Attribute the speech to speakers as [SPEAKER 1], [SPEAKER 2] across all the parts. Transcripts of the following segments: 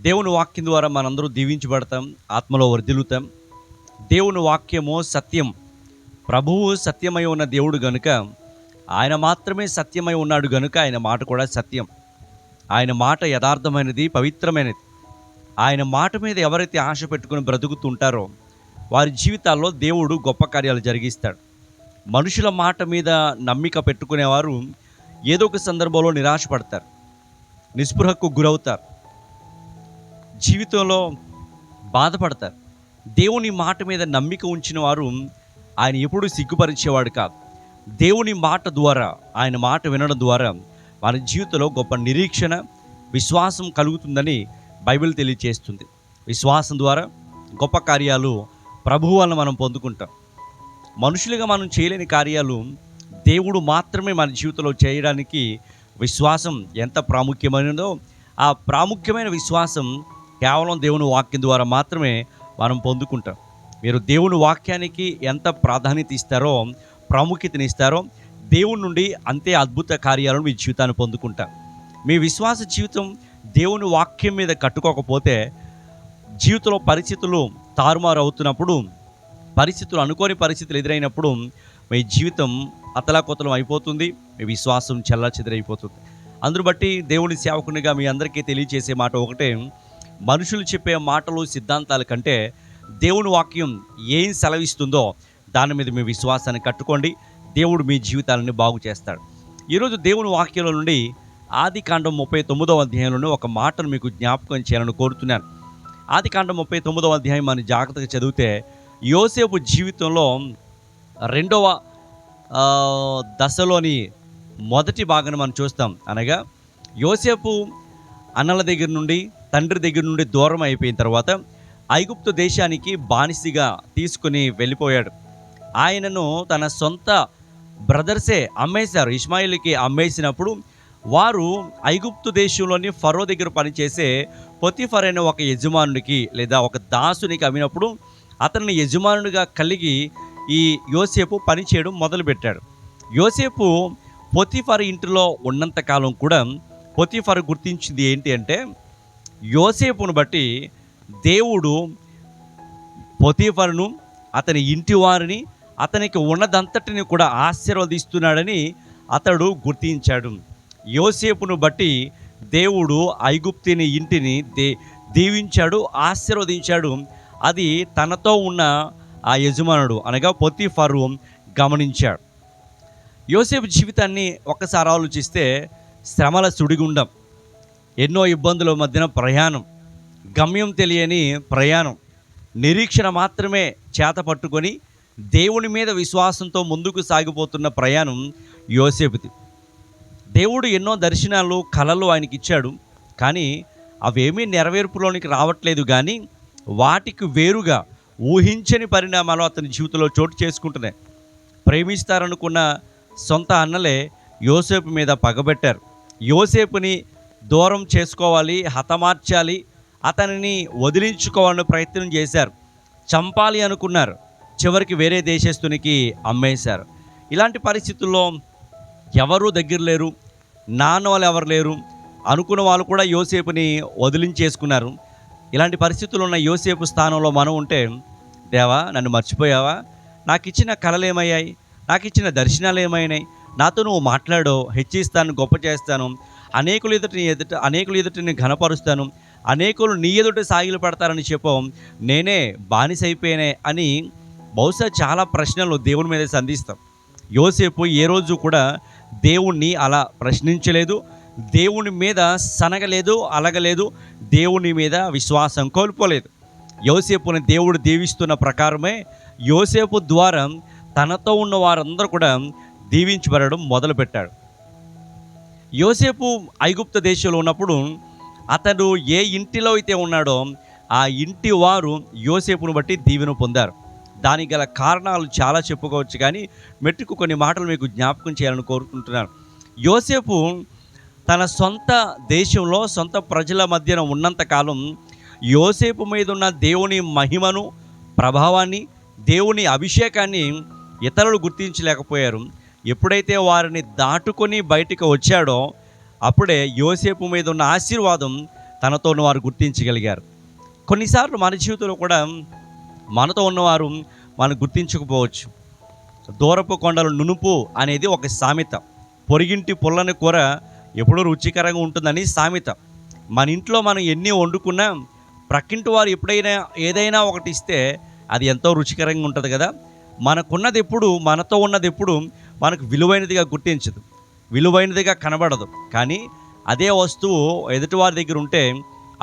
[SPEAKER 1] దేవుని వాక్యం ద్వారా మనందరూ దీవించబడతాం, ఆత్మలో వర్ధిల్లుతాం. దేవుని వాక్యము సత్యం. ప్రభువు సత్యమై ఉన్న దేవుడు గనుక, ఆయన మాత్రమే సత్యమై ఉన్నాడు గనుక ఆయన మాట కూడా సత్యం. ఆయన మాట యథార్థమైనది, పవిత్రమైనది. ఆయన మాట మీద ఎవరైతే ఆశ పెట్టుకుని బ్రతుకుతుంటారో వారి జీవితాల్లో దేవుడు గొప్ప కార్యాలు జరిగిస్తాడు. మనుషుల మాట మీద నమ్మిక పెట్టుకునేవారు ఏదో ఒక సందర్భంలో నిరాశపడతారు, నిస్పృహకు గురవుతారు, జీవితంలో బాధపడతారు. దేవుని మాట మీద నమ్మిక ఉంచిన వారు ఆయన ఎప్పుడూ సిగ్గుపరిచేవాడు కాదు. దేవుని మాట ద్వారా, ఆయన మాట వినడం ద్వారా వారి జీవితంలో గొప్ప నిరీక్షణ, విశ్వాసం కలుగుతుందని బైబిల్ తెలియజేస్తుంది. విశ్వాసం ద్వారా గొప్ప కార్యాలు ప్రభువు వలన మనం పొందుకుంటాం. మనుషులుగా మనం చేయలేని కార్యాలు దేవుడు మాత్రమే మన జీవితంలో చేయడానికి విశ్వాసం ఎంత ప్రాముఖ్యమైనదో, ఆ ప్రాముఖ్యమైన విశ్వాసం కేవలం దేవుని వాక్యం ద్వారా మాత్రమే మనం పొందుకుంటాం. మీరు దేవుని వాక్యానికి ఎంత ప్రాధాన్యత ఇస్తారో, ప్రాముఖ్యతనిస్తారో, దేవుని నుండి అంతే అద్భుత కార్యాలను మీ జీవితాన్ని పొందుకుంటారు. మీ విశ్వాస జీవితం దేవుని వాక్యం మీద కట్టుకోకపోతే, జీవితంలో పరిస్థితులు తారుమారు అవుతున్నప్పుడు, అనుకోని పరిస్థితులు ఎదురైనప్పుడు మీ జీవితం అతలాకుతలం అయిపోతుంది, మీ విశ్వాసం చెల్లాచెదరైపోతుంది. అందును బట్టి దేవుని సేవకునిగా మీ అందరికీ తెలియజేసే మాట ఒకటే: మనుషులు చెప్పే మాటలు, సిద్ధాంతాల కంటే దేవుని వాక్యం ఏం సెలవిస్తుందో దాని మీద మీ విశ్వాసాన్ని కట్టుకోండి. దేవుడు మీ జీవితాలని బాగు చేస్తాడు. ఈరోజు దేవుని వాక్యంలో నుండి ఆదికాండం 39వ అధ్యాయంలోనే ఒక మాటను మీకు జ్ఞాపకం చేయాలని కోరుతున్నాను. ఆదికాండం 39వ అధ్యాయం మనం జాగ్రత్తగా చదివితే యోసేపు జీవితంలో రెండవ దశలోని మొదటి భాగాన్ని మనం చూస్తాం. అనగా యోసేపు అన్నల దగ్గర నుండి, తండ్రి దగ్గర నుండి దూరం అయిపోయిన తర్వాత ఐగుప్తు దేశానికి బానిసగా తీసుకుని వెళ్ళిపోయాడు. ఆయనను తన సొంత బ్రదర్సే అమ్మేశారు. ఇష్మాయిల్కి అమ్మేసినప్పుడు వారు ఐగుప్తు దేశంలోని ఫరో దగ్గర పనిచేసే పొతిఫర్ అనే ఒక యజమానుడికి లేదా ఒక దాసునికి అమ్మినప్పుడు అతన్ని యజమానుడిగా కలిగి ఈ యోసేపు పనిచేయడం మొదలుపెట్టాడు. యోసేపు పొతిఫర్ ఇంటిలో ఉన్నంతకాలం కూడా పొతిఫర్ గుర్తించింది ఏంటి అంటే, యోసేపును బట్టి దేవుడు పొతిఫర్ను, అతని ఇంటి వారిని, అతనికి ఉన్నదంతటిని కూడా ఆశీర్వదిస్తున్నాడని అతడు గుర్తించాడు. యోసేపును బట్టి దేవుడు ఐగుప్తుని ఇంటిని దీవించాడు, ఆశీర్వదించాడు. అది తనతో ఉన్న ఆ యజమానుడు అనగా పొతిఫరు గమనించాడు. యోసేపు జీవితాన్ని ఒక్కసారి ఆలోచిస్తే శ్రమల సుడిగుండం, ఎన్నో ఇబ్బందుల మధ్యన ప్రయాణం, గమ్యం తెలియని ప్రయాణం, నిరీక్షణ మాత్రమే చేత పట్టుకొని దేవుని మీద విశ్వాసంతో ముందుకు సాగిపోతున్న ప్రయాణం యోసేపుది. దేవుడు ఎన్నో దర్శనాలు, కలలు ఆయనకి ఇచ్చాడు. కానీ అవేమీ నెరవేర్పులోనికి రావట్లేదు. కానీ వాటికి వేరుగా ఊహించని పరిణామాలు అతని జీవితంలో చోటు చేసుకుంటున్నాయి. ప్రేమిస్తారనుకున్న సొంత అన్నలే యోసేపు మీద పగబెట్టారు. యోసేపుని దూరం చేసుకోవాలి, హతమార్చాలి, అతనిని వదిలించుకోవాలని ప్రయత్నం చేశారు. చంపాలి అనుకున్నారు. చివరికి వేరే దేశస్తునికి అమ్మేశారు. ఇలాంటి పరిస్థితుల్లో ఎవరూ దగ్గర లేరు, నాన్న వాళ్ళు ఎవరు లేరు, అనుకున్న వాళ్ళు కూడా యోసేపుని వదిలించేసుకున్నారు. ఇలాంటి పరిస్థితులు ఉన్న యోసేపు స్థానంలో మనం ఉంటే, దేవా నన్ను మర్చిపోయావా? నాకు ఇచ్చిన కలలు ఏమయ్యాయి? నాకు ఇచ్చిన దర్శనాలు ఏమైనాయి? నాతో నువ్వు మాట్లాడో, హెచ్చిస్తాను, గొప్ప చేస్తాను, అనేకులు ఎదుట నేను ఘనపరుస్తాను, అనేకులు నీ ఎదుట సాగిలు పడతారని చెప్పం, నేనే బానిసైపోయానే అని బహుశా చాలా ప్రశ్నలు దేవుని మీద సంధిస్తాం. యోసేపు ఏ రోజు కూడా దేవుణ్ణి అలా ప్రశ్నించలేదు, దేవుని మీద సనగలేదు, అలగలేదు, దేవుని మీద విశ్వాసం కోల్పోలేదు. యోసేపుని దేవుడు దీవిస్తున్న ప్రకారమే యోసేపు ద్వారా తనతో ఉన్న వారందరూ కూడా దీవించబడడం మొదలుపెట్టాడు. యోసేపు ఐగుప్తు దేశంలో ఉన్నప్పుడు అతడు ఏ ఇంటిలో అయితే ఉన్నాడో ఆ ఇంటి వారు యోసేపును బట్టి దీవెన పొందారు. దానికి గల కారణాలు చాలా చెప్పుకోవచ్చు, కానీ మెట్టుకు కొన్ని మాటలు మీకు జ్ఞాపకం చేయాలని కోరుకుంటున్నాను. యోసేపు తన సొంత దేశంలో, సొంత ప్రజల మధ్యన ఉన్నంతకాలం యోసేపు మీద ఉన్న దేవుని మహిమను, ప్రభావాన్ని, దేవుని అభిషేకాన్ని ఇతరులు గుర్తించలేకపోయారు. ఎప్పుడైతే వారిని దాటుకొని బయటికి వచ్చాడో అప్పుడే యోసేపు మీద ఉన్న ఆశీర్వాదం తనతో ఉన్నవారు గుర్తించగలిగారు. కొన్నిసార్లు మన జీవితంలో కూడా మనతో ఉన్నవారు మనం గుర్తించకపోవచ్చు. దూరపు కొండలు నునుపు అనేది ఒక సామెత. పొరిగింటి పుల్లని కూర ఎప్పుడూ రుచికరంగా ఉంటుందని సామెత. మన ఇంట్లో మనం ఎన్ని వండుకున్నా ప్రక్కింటి వారు ఎప్పుడైనా ఏదైనా ఒకటి ఇస్తే అది ఎంతో రుచికరంగా ఉంటుంది కదా. మనకున్నది ఎప్పుడు, మనతో ఉన్నది ఎప్పుడు మనకు విలువైనదిగా గుర్తించదు, విలువైనదిగా కనబడదు. కానీ అదే వస్తువు ఎదుటివారి దగ్గర ఉంటే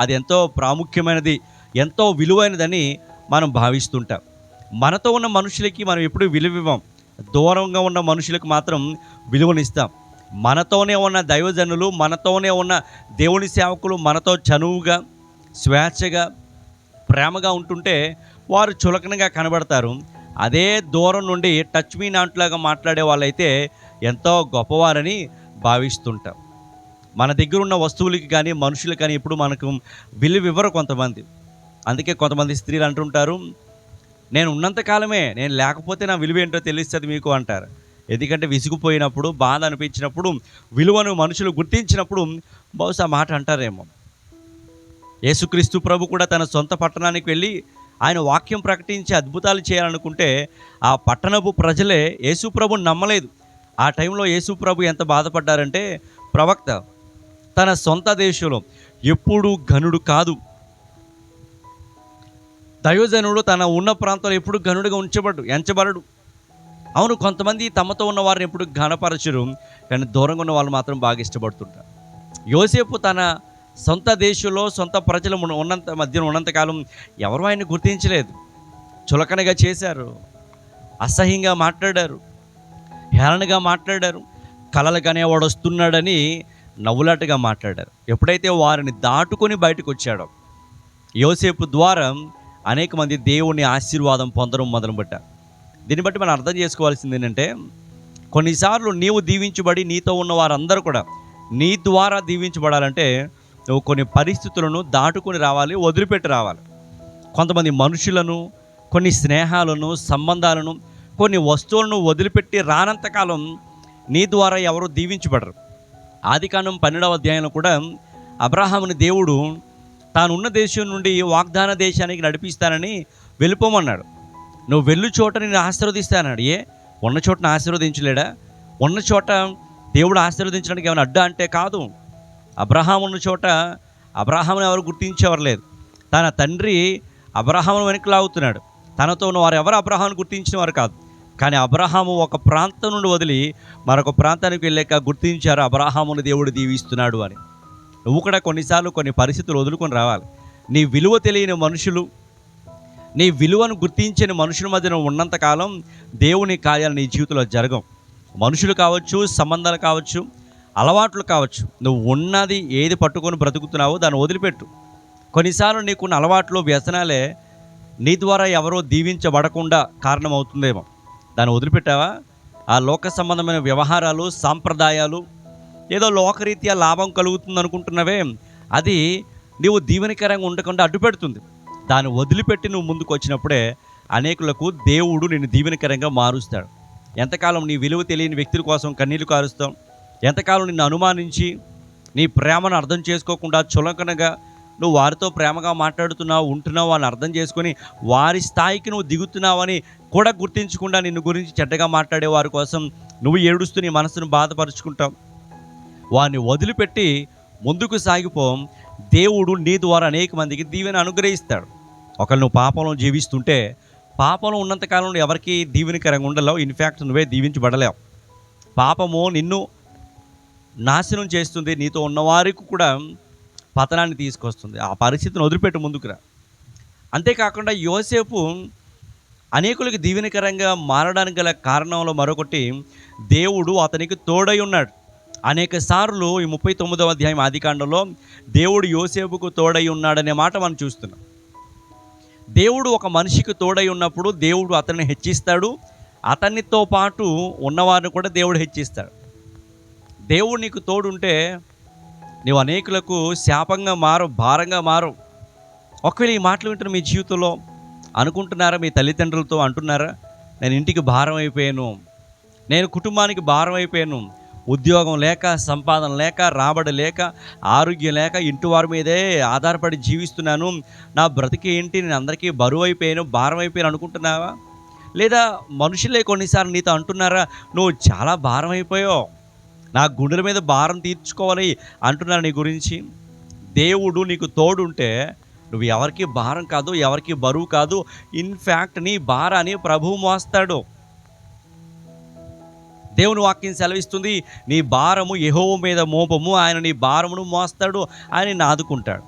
[SPEAKER 1] అది ఎంతో ప్రాముఖ్యమైనది, ఎంతో విలువైనదని మనం భావిస్తుంటాం. మనతో ఉన్న మనుషులకి మనం ఎప్పుడూ విలువ ఇవ్వం, దూరంగా ఉన్న మనుషులకు మాత్రం విలువనిస్తాం. మనతోనే ఉన్న దైవజనులు, మనతోనే ఉన్న దేవుని సేవకులు మనతో చనువుగా, స్వేచ్ఛగా, ప్రేమగా ఉంటుంటే వారు చులకనగా కనబడతారు. అదే దూరం నుండి టచ్ మీ నాట్లాగా మాట్లాడే వాళ్ళైతే ఎంతో గొప్పవారని భావిస్తుంటాం. మన దగ్గర ఉన్న వస్తువులకి కానీ మనుషులకు కానీ ఇప్పుడు మనకు విలువ ఇవ్వరు కొంతమంది. అందుకే కొంతమంది స్త్రీలు అంటుంటారు, నేను ఉన్నంతకాలమే, నేను లేకపోతే నా విలువ ఏంటో తెలుస్తుంది మీకు అంటారు. ఎందుకంటే విసిగిపోయినప్పుడు, బాధ అనిపించినప్పుడు, విలువను మనుషులు గుర్తించినప్పుడు బహుశా మాట అంటారేమో. యేసుక్రీస్తు ప్రభు కూడా తన సొంత పట్టణానికి వెళ్ళి ఆయన వాక్యం ప్రకటించి అద్భుతాలు చేయాలనుకుంటే ఆ పట్టణపు ప్రజలే యేసు ప్రభుని నమ్మలేదు. ఆ టైంలో యేసు ప్రభు ఎంత బాధపడ్డారంటే, ప్రవక్త తన సొంత దేశంలో ఎప్పుడూ ఘనుడు కాదు, దైవజనుడు తన ఉన్న ప్రాంతంలో ఎప్పుడు ఘనుడిగా ఎంచబడడు. అవును, కొంతమంది తమతో ఉన్న వారిని ఎప్పుడు ఘనపరచరు, కానీ దూరంగా ఉన్న వాళ్ళు మాత్రం బాగా ఇష్టపడుతుంటారు. యోసేపు తన సొంత దేశంలో సొంత ప్రజలు మధ్యన ఉన్నంతకాలం ఎవరు ఆయన్ని గుర్తించలేదు, చులకనగా చేశారు, అసహ్యంగా మాట్లాడారు, హేళనగా మాట్లాడారు, కలలు కనేవాడు వస్తున్నాడని నవ్వులాటగా మాట్లాడారు. ఎప్పుడైతే వారిని దాటుకొని బయటకు వచ్చాడో యోసేపు ద్వారా అనేక మంది దేవుని ఆశీర్వాదం పొందడం మొదలుపెట్టారు. దీన్ని బట్టి మనం అర్థం చేసుకోవాల్సింది ఏంటంటే, కొన్నిసార్లు నీవు దీవించబడి నీతో ఉన్న వారందరూ కూడా నీ ద్వారా దీవించబడాలంటే నువ్వు కొన్ని పరిస్థితులను దాటుకొని రావాలి, వదిలిపెట్టి రావాలి. కొంతమంది మనుషులను, కొన్ని స్నేహాలను, సంబంధాలను, కొన్ని వస్తువులను వదిలిపెట్టి రానంతకాలం నీ ద్వారా ఎవరు దీవించబడరు. ఆదికాండం 12వ అధ్యాయంలో కూడా అబ్రహాముని దేవుడు తానున్న దేశం నుండి వాగ్దాన దేశానికి నడిపిస్తానని వెళ్ళిపోమన్నాడు. నువ్వు వెళ్ళు చోట నేను ఆశీర్వదిస్తానన్నాడు. ఉన్న చోటను ఆశీర్వదించలేడా? ఉన్న చోట దేవుడు ఆశీర్వదించడానికి ఏమైనా అడ్డా అంటే కాదు. అబ్రహాము ఉన్న చోట అబ్రహాముని ఎవరు గుర్తించేవారు లేదు. తన తండ్రి అబ్రహామును వెనక్కి లాగుతున్నాడు. తనతో ఉన్న వారు ఎవరు అబ్రహామును గుర్తించిన వారు కాదు. కానీ అబ్రహాము ఒక ప్రాంతం నుండి వదిలి మరొక ప్రాంతానికి వెళ్ళాక గుర్తించారు, అబ్రహాముని దేవుడు దీవిస్తున్నాడు అని. నువ్వు కూడా కొన్నిసార్లు కొన్ని పరిస్థితులు వదులుకొని రావాలి. నీ విలువ తెలియని మనుషులు, నీ విలువను గుర్తించని మనుషుల మధ్య నువ్వు ఉన్నంతకాలం దేవుని కార్యాలు నీ జీవితంలో జరగవు. మనుషులు కావచ్చు, సంబంధాలు కావచ్చు, అలవాట్లు కావచ్చు, నువ్వు ఉన్నది ఏది పట్టుకొని బ్రతుకుతున్నావో దాన్ని వదిలిపెట్టు. కొన్నిసార్లు నీకున్న అలవాట్లు, వ్యసనాలే నీ ద్వారా ఎవరో దీవించబడకుండా కారణమవుతుందేమో. దాన్ని వదిలిపెట్టావా? ఆ లోక సంబంధమైన వ్యవహారాలు, సాంప్రదాయాలు, ఏదో లోకరీత్యా లాభం కలుగుతుంది అనుకుంటున్నవే, అది నీవు దీవెనకరంగా ఉండకుండా అడ్డుపెడుతుంది. దాన్ని వదిలిపెట్టి నువ్వు ముందుకు వచ్చినప్పుడే అనేకులకు దేవుడు నిన్ను దీవెనకరంగా మారుస్తాడు. ఎంతకాలం నీ విలువ తెలియని వ్యక్తుల కోసం కన్నీళ్లు కారుస్తాం? ఎంతకాలం నిన్ను అనుమానించి నీ ప్రేమను అర్థం చేసుకోకుండా చులకనగా నువ్వు వారితో ప్రేమగా మాట్లాడుతున్నావు, ఉంటున్నావు అని అర్థం చేసుకొని వారి స్థాయికి నువ్వు దిగుతున్నావని కూడా గుర్తించకుండా నిన్ను గురించి చెడ్డగా మాట్లాడే వారి కోసం నువ్వు ఏడుస్తూ నీ మనసును బాధపరుచుకుంటావు. వారిని వదిలిపెట్టి ముందుకు సాగిపో. దేవుడు నీ ద్వారా అనేక మందికి దీవెన అనుగ్రహిస్తాడు. ఒకళ్ళు నువ్వు పాపంలో జీవిస్తుంటే, పాపంలో ఉన్నంతకాలంలో ఎవరికి దీవెనకరంగా ఉండలేవు. ఇన్ఫ్యాక్ట్ నువ్వే దీవించబడలేవు. పాపము నిన్ను నాశనం చేస్తుంది, నీతో ఉన్నవారికి కూడా పతనాన్ని తీసుకొస్తుంది. ఆ పరిస్థితిని వదిలిపెట్టి ముందుకు రా. అంతేకాకుండా యోసేపు అనేకులకి దీవెనకరంగా మారడానికి గల కారణంలో మరొకటి, దేవుడు అతనికి తోడై ఉన్నాడు. అనేక సార్లు ఈ 39వ అధ్యాయం ఆదికాండంలో దేవుడు యోసేపుకు తోడై ఉన్నాడనే మాట మనం చూస్తున్నాం. దేవుడు ఒక మనిషికి తోడై ఉన్నప్పుడు దేవుడు అతన్ని హెచ్చిస్తాడు, అతనితో పాటు ఉన్నవారిని కూడా దేవుడు హెచ్చిస్తాడు. దేవుడు నీకు తోడుంటే నీవు అనేకులకు శాపంగా మారు, భారంగా మారు. ఒకవేళ ఈ మాటలు వింటున్న మీ జీవితంలో అనుకుంటున్నారా, మీ తల్లిదండ్రులతో అంటున్నారా, నేను ఇంటికి భారం అయిపోయాను, నేను కుటుంబానికి భారం అయిపోయాను, ఉద్యోగం లేక, సంపాదన లేక, రాబడి లేక, ఆరోగ్యం లేక, ఇంటి వారి మీదే ఆధారపడి జీవిస్తున్నాను, నా బ్రతికి ఏంటి, నేను అందరికీ బరువు అయిపోయాను, భారం అయిపోయాను అనుకుంటున్నావా? లేదా మనుషులే కొన్నిసార్లు నీతో అంటున్నారా, నువ్వు చాలా భారం అయిపోయావు, నా గుండెల మీద భారం తీర్చుకోవాలి అంటున్నారు నీ గురించి. దేవుడు నీకు తోడుంటే నువ్వు ఎవరికి భారం కాదు, ఎవరికి బరువు కాదు. ఇన్ఫ్యాక్ట్ నీ భారాన్ని ప్రభువు మోస్తాడు. దేవుని వాక్యం సెలవిస్తుంది, నీ భారము యెహోవా మీద మోపము, ఆయన నీ భారమును మోస్తాడు, ఆయన నిన్ను ఆదుకుంటాడు.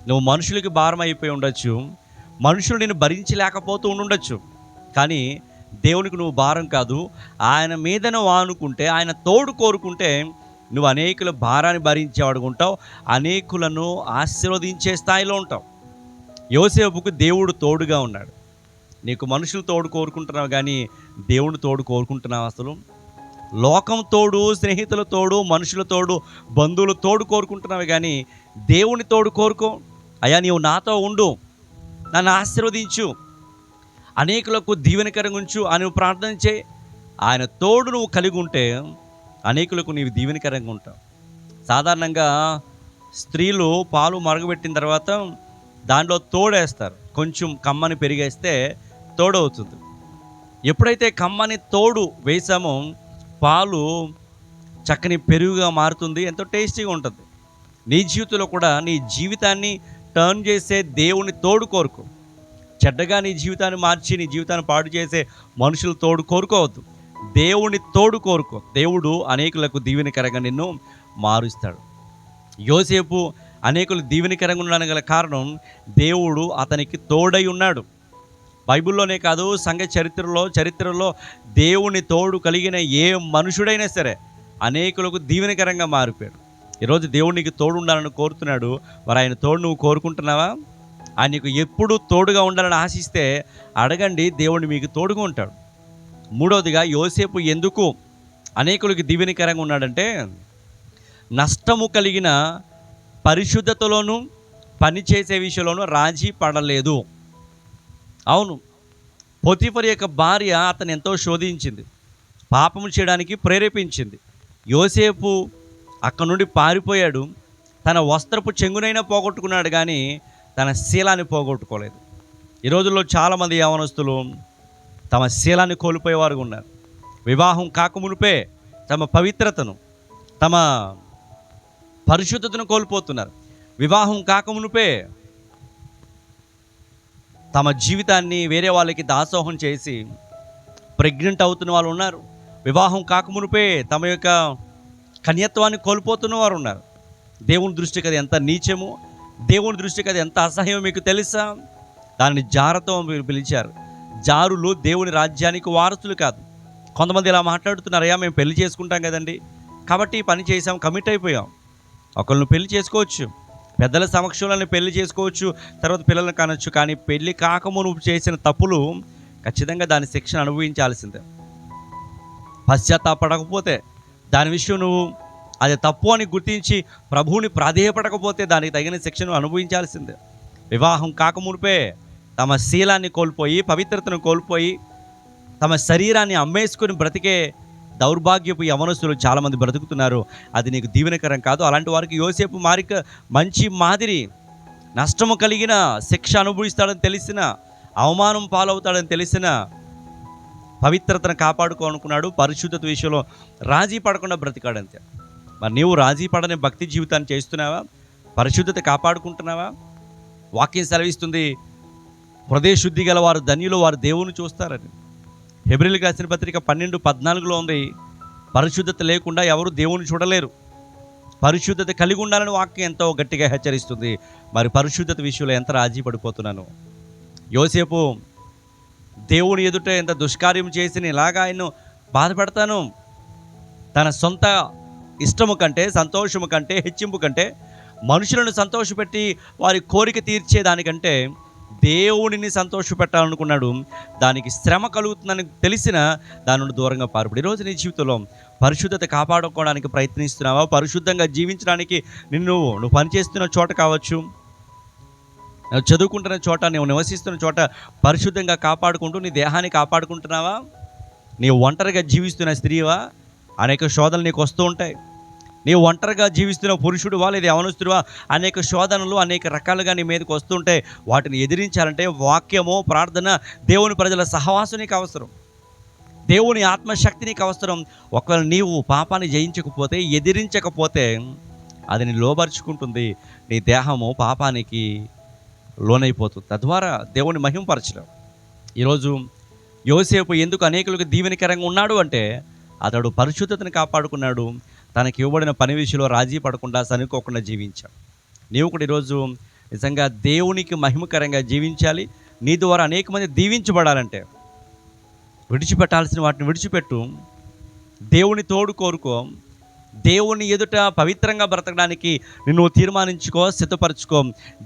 [SPEAKER 1] నువ్వు మనుషులకి భారం అయిపోయి ఉండొచ్చు, మనుషులు నిన్ను భరించలేకపోతూ ఉండొచ్చు, కానీ దేవునికి నువ్వు భారం కాదు. ఆయన మీద నువ్వు ఆనుకుంటే, ఆయన తోడు కోరుకుంటే నువ్వు అనేకుల భారాన్ని భరించేవాడు ఉంటావు, అనేకులను ఆశీర్వదించే స్థాయిలో ఉంటావు. యోసేపుకు దేవుడు తోడుగా ఉన్నాడు. నీకు మనుషులు తోడు కోరుకుంటున్నావు కానీ దేవుని తోడు కోరుకుంటున్నావు? అసలు లోకం తోడు, స్నేహితుల తోడు, మనుషుల తోడు, బంధువుల తోడు కోరుకుంటున్నావు కానీ దేవుని తోడు కోరుకో. అయ్యా నీవు నాతో ఉండు, నన్ను ఆశీర్వదించు, అనేకులకు దీవెనకరంగా ఉంచు అని ప్రార్థన చేయి. ఆయన తోడు నువ్వు కలిగి ఉంటే అనేకులకు నీవు దీవెనకరంగా ఉంటావు. సాధారణంగా స్త్రీలు పాలు మరగబెట్టిన తర్వాత దాంట్లో తోడేస్తారు, కొంచెం కమ్మని పెరిగేస్తే తోడవుతుంది. ఎప్పుడైతే కమ్మని తోడు వేసామో పాలు చక్కని పెరుగుగా మారుతుంది, ఎంతో టేస్టీగా ఉంటుంది. నీ జీవితంలో కూడా నీ జీవితాన్ని టర్న్ చేసే దేవుని తోడు కోరుకో. చెడ్డగా నీ జీవితాన్ని మార్చి నీ జీవితాన్ని పాడు చేసే మనుషులు తోడు కోరుకోవద్దు, దేవుని తోడు కోరుకో. దేవుడు అనేకులకు దీవెనకరంగా నిన్ను మారుస్తాడు. యోసేపు అనేకులు దీవెనకరంగా ఉండడానికి గల కారణం దేవుడు అతనికి తోడై ఉన్నాడు. బైబిల్లోనే కాదు, సంఘ చరిత్రలో దేవుని తోడు కలిగిన ఏ మనుషుడైనా సరే అనేకులకు దీవెనకరంగా మారిపోయాడు. ఈరోజు దేవుడు నీకు తోడు ఉండాలని కోరుతున్నాడు. మరి ఆయన తోడు నువ్వు కోరుకుంటున్నావా? ఆయన నీకు ఎప్పుడు తోడుగా ఉండాలని ఆశిస్తే అడగండి, దేవుడు మీకు తోడుగా ఉంటాడు. మూడవదిగా, యోసేపు ఎందుకు అనేకులకి దీవెనకరంగా ఉన్నాడంటే, నష్టము కలిగిన పరిశుద్ధతలోనూ పనిచేసే విషయంలోనూ రాజీ పడలేదు. అవును, పోతీఫర్ యొక్క భార్య అతను ఎంతో శోధించింది, పాపము చేయడానికి ప్రేరేపించింది. యోసేపు అక్కడి నుండి పారిపోయాడు. తన వస్త్రపు చెంగునైనా పోగొట్టుకున్నాడు కానీ తన శీలాన్ని పోగొట్టుకోలేదు. ఈ రోజుల్లో చాలామంది యవనస్తులు తమ శీలాన్ని కోల్పోయేవారు ఉన్నారు. వివాహం కాకమునిపే తమ పవిత్రతను, తమ పరిశుద్ధతను కోల్పోతున్నారు. వివాహం కాకమునిపే తమ జీవితాన్ని వేరే వాళ్ళకి దాసోహం చేసి ప్రెగ్నెంట్ అవుతున్న వాళ్ళు ఉన్నారు. వివాహం కాకమునిపే తమ యొక్క కన్యత్వాన్ని కోల్పోతున్న వారు ఉన్నారు. దేవుని దృష్టికి అది ఎంత నీచమో, దేవుని దృష్టికి అది ఎంత అసహ్యం మీకు తెలుసా? దానిని జారత్వం పిలిచారు. జారులు దేవుని రాజ్యానికి వారసులు కాదు. కొంతమంది ఇలా మాట్లాడుతున్నారు, అయ్యా మేము పెళ్లి చేసుకుంటాం కదండి, కాబట్టి ఈ పని చేసాం, కమిట్ అయిపోయాం. ఒకళ్ళని పెళ్లి చేసుకోవచ్చు, పెద్దల సమక్షంలో పెళ్లి చేసుకోవచ్చు, తర్వాత పిల్లలను కనొచ్చు, కానీ పెళ్లి కాకము నువ్వు చేసిన తప్పులు ఖచ్చితంగా దాని శిక్షణ అనుభవించాల్సిందే. పశ్చాత్తాపడకపోతే, దాని విషయం నువ్వు అది తప్పు అని గుర్తించి ప్రభువుని ప్రాధేయపడకపోతే దానికి తగిన శిక్షను అనుభవించాల్సిందే. వివాహం కాకమునిపే తమ శీలాన్ని కోల్పోయి, పవిత్రతను కోల్పోయి, తమ శరీరాన్ని అమ్మేసుకుని బ్రతికే దౌర్భాగ్యపు యవనస్తులు చాలామంది బ్రతుకుతున్నారు. అది నీకు దీవెనకరం కాదు. అలాంటి వారికి యోసేపు మంచి మాదిరి. నష్టము కలిగిన శిక్ష అనుభవిస్తాడని తెలిసిన, అవమానం పాలవుతాడని తెలిసిన పవిత్రతను కాపాడుకోనుకున్నాడు. పరిశుద్ధత విషయంలో రాజీ పడకుండా బ్రతికాడంతే. మరి నీవు రాజీ పడని భక్తి జీవితాన్ని చేస్తున్నావా? పరిశుద్ధత కాపాడుకుంటున్నావా? వాక్యం సెలవిస్తుంది, హృదయశుద్ధి గల వారు ధన్యులు, వారు దేవుని చూస్తారని. హెబ్రీయులకు రాసిన పత్రిక 12:14 ఉంది, పరిశుద్ధత లేకుండా ఎవరు దేవుని చూడలేరు. పరిశుద్ధత కలిగి ఉండాలని వాక్యం ఎంతో గట్టిగా హెచ్చరిస్తుంది. మరి పరిశుద్ధత విషయంలో ఎంత రాజీ పడిపోతున్నాను? యోసేపు దేవుని ఎదుట ఎంత దుష్కార్యం చేసి ఇలాగా ఆయన్ను బాధపెడతాను, తన సొంత ఇష్టము కంటే, సంతోషము కంటే, హెచ్చింపు కంటే, మనుషులను సంతోషపెట్టి వారి కోరిక తీర్చేదానికంటే దేవునిని సంతోషపెట్టాలనుకున్నాడు. దానికి శ్రమ కలుగుతుందని తెలిసిన దాని నుండి దూరంగా పారిపోయి. ఈరోజు నీ జీవితంలో పరిశుద్ధత కాపాడుకోవడానికి ప్రయత్నిస్తున్నావా? పరిశుద్ధంగా జీవించడానికి నువ్వు పనిచేస్తున్న చోట కావచ్చు, నువ్వు చదువుకుంటున్న చోట, నువ్వు నివసిస్తున్న చోట పరిశుద్ధంగా కాపాడుకుంటూ నీ దేహాన్ని కాపాడుకుంటున్నావా? నీవు ఒంటరిగా జీవిస్తున్న స్త్రీవా? అనేక శోధనలు నీకు వస్తూ ఉంటాయి. నీవు ఒంటరిగా జీవిస్తున్న పురుషుడువా లేదా యవనస్తుడివా, అనేక శోధనలు అనేక రకాలుగా నీ మీదకి వస్తుంటే వాటిని ఎదిరించాలంటే వాక్యము, ప్రార్థన, దేవుని ప్రజల సహవాసం నీకు అవసరం. దేవుని ఆత్మశక్తి నీకు అవసరం. ఒకవేళ నీవు పాపాన్ని జయించకపోతే, ఎదిరించకపోతే అది నీ లోబరుచుకుంటుంది. నీ దేహము పాపానికి లోనైపోతుంది. తద్వారా దేవుని మహిమపరచలేం. ఈరోజు యోసేపు ఎందుకు అనేకులకు దీవెనకరంగా ఉన్నాడు అంటే అతడు పరిశుద్ధతను కాపాడుకున్నాడు. తనకి ఇవ్వబడిన పని విషయంలో రాజీ పడకుండా, సనుకోకుండా జీవించాడు. నీవు కూడా ఈరోజు నిజంగా దేవునికి మహిమకరంగా జీవించాలి. నీ ద్వారా అనేక మంది దీవించబడాలంటే విడిచిపెట్టాల్సిన వాటిని విడిచిపెట్టు. దేవుని తోడు కోరుకో. దేవుని ఎదుట పవిత్రంగా బ్రతకడానికి నిన్ను తీర్మానించుకో, సిద్ధపరచుకో.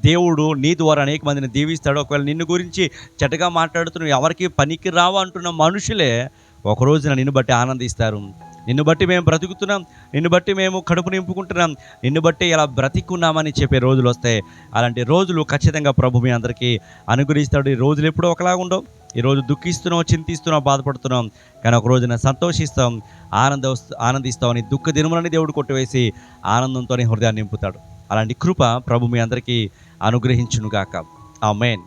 [SPEAKER 1] దేవుడు నీ ద్వారా అనేక మందిని దీవిస్తాడు. ఒకవేళ నిన్ను గురించి చెడ్డగా మాట్లాడుతున్న, ఎవరికి పనికి రావు అంటున్న మనుషులే ఒకరోజున నిన్ను బట్టి ఆనందిస్తారు. నిన్ను బట్టి మేము బ్రతుకుతున్నాం, నిన్ను బట్టి మేము కడుపు నింపుకుంటున్నాం, నిన్ను బట్టి ఇలా బ్రతికున్నామని చెప్పే రోజులు వస్తాయి. అలాంటి రోజులు ఖచ్చితంగా ప్రభు మీ అందరికీ అనుగ్రహిస్తాడు. ఈ రోజులు ఎప్పుడూ ఒకలాగా ఉండవు. ఈరోజు దుఃఖిస్తున్నాం, చింతిస్తున్నాం, బాధపడుతున్నాం, కానీ ఒక రోజున సంతోషిస్తాం, ఆనందిస్తామని దుఃఖ దినములని దేవుడు కొట్టివేసి ఆనందంతో హృదయాన్ని నింపుతాడు. అలాంటి కృప ప్రభు మీ అందరికీ అనుగ్రహించునుగాక. ఆమేన్.